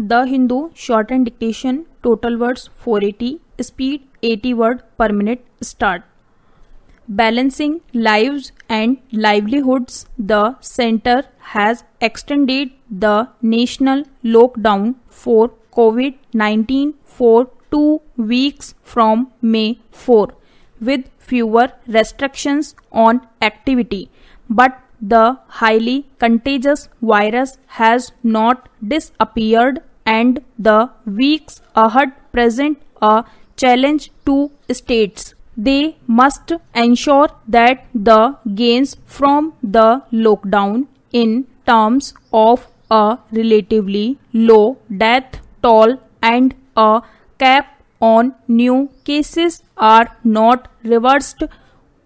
The Hindu shortened dictation, total words 480, speed 80 word per minute. Start. Balancing lives and livelihoods, the center has extended the national lockdown for COVID-19 for 2 weeks from May 4, with fewer restrictions on activity. But the highly contagious virus has not disappeared, and the weeks ahead present a challenge to states. They must ensure that the gains from the lockdown in terms of a relatively low death toll and a cap on new cases are not reversed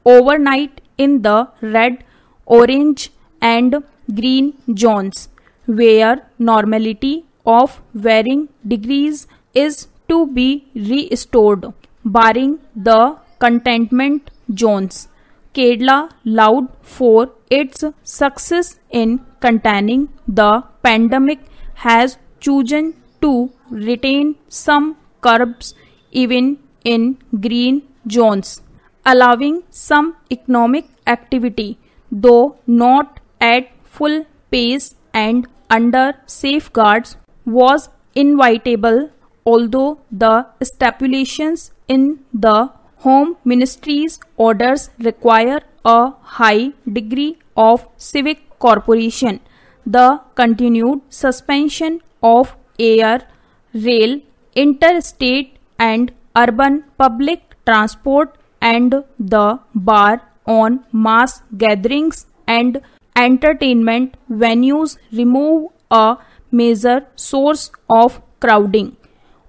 overnight in the red, orange and green zones, where normality of varying degrees is to be restored, barring the containment zones. Kerala, laud for its success in containing the pandemic, has chosen to retain some curbs even in green zones, allowing some economic activity, though not at full pace and under safeguards, was inevitable, although the stipulations in the Home Ministry's orders require a high degree of civic cooperation. The continued suspension of air, rail, interstate and urban public transport and the bar on mass gatherings and entertainment venues remove a major source of crowding.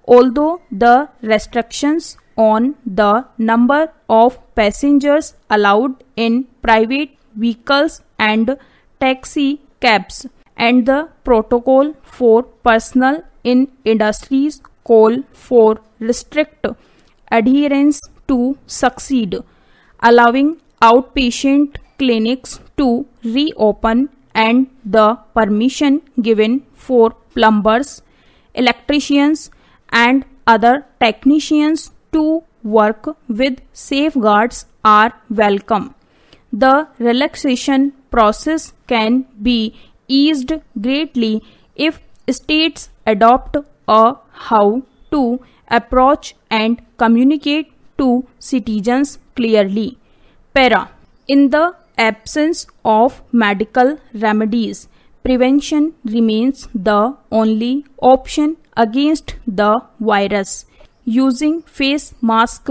Although the restrictions on the number of passengers allowed in private vehicles and taxi cabs and the protocol for personnel in industries call for strict adherence to succeed, allowing outpatient clinics to reopen and the permission given for plumbers, electricians and other technicians to work with safeguards are welcome. The relaxation process can be eased greatly if states adopt a how to approach and communicate to citizens clearly. Para. In the absence of medical remedies, prevention remains the only option against the virus. Using face mask,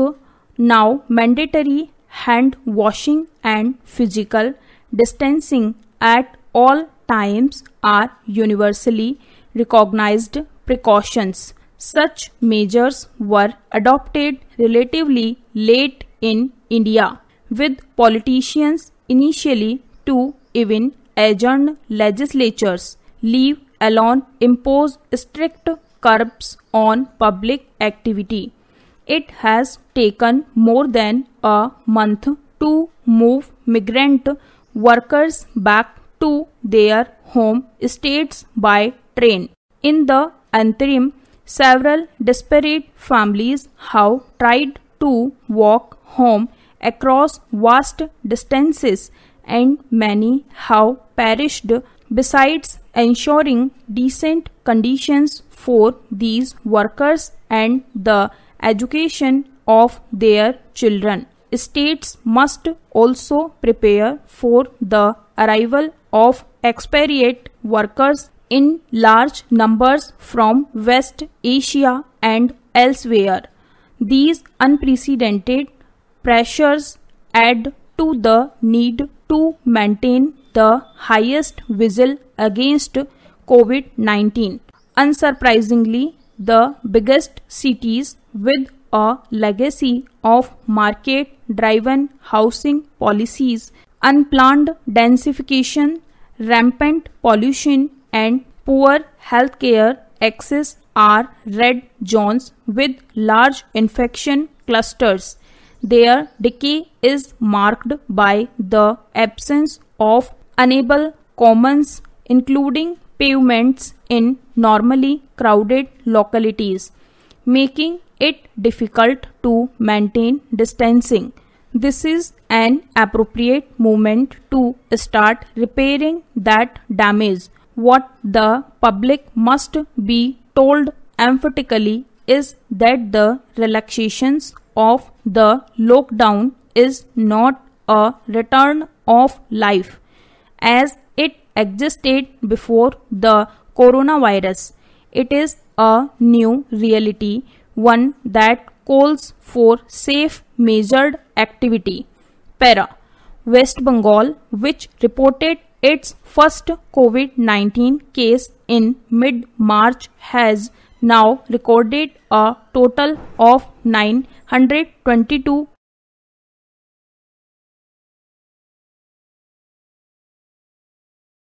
now mandatory hand washing and physical distancing at all times are universally recognized precautions. Such measures were adopted relatively late in India, with politicians initially to even adjourn legislatures, leave alone impose strict curbs on public activity. It has taken more than a month to move migrant workers back to their home states by train. In the interim, several disparate families have tried to walk home across vast distances and many have perished. Besides ensuring decent conditions for these workers and the education of their children, states must also prepare for the arrival of expatriate workers in large numbers from West Asia and elsewhere. These unprecedented pressures add to the need to maintain the highest vigil against COVID-19. Unsurprisingly, the biggest cities with a legacy of market-driven housing policies, unplanned densification, rampant pollution, and poor healthcare access are red zones with large infection clusters. Their decay is marked by the absence of unable commons, including pavements in normally crowded localities, making it difficult to maintain distancing. This is an appropriate moment to start repairing that damage. What the public must be told emphatically is that the relaxations of the lockdown is not a return of life as it existed before the coronavirus. It is a new reality, one that calls for safe, measured activity. Para. West Bengal, which reported its first COVID-19 case in mid-March, has now recorded a total of 922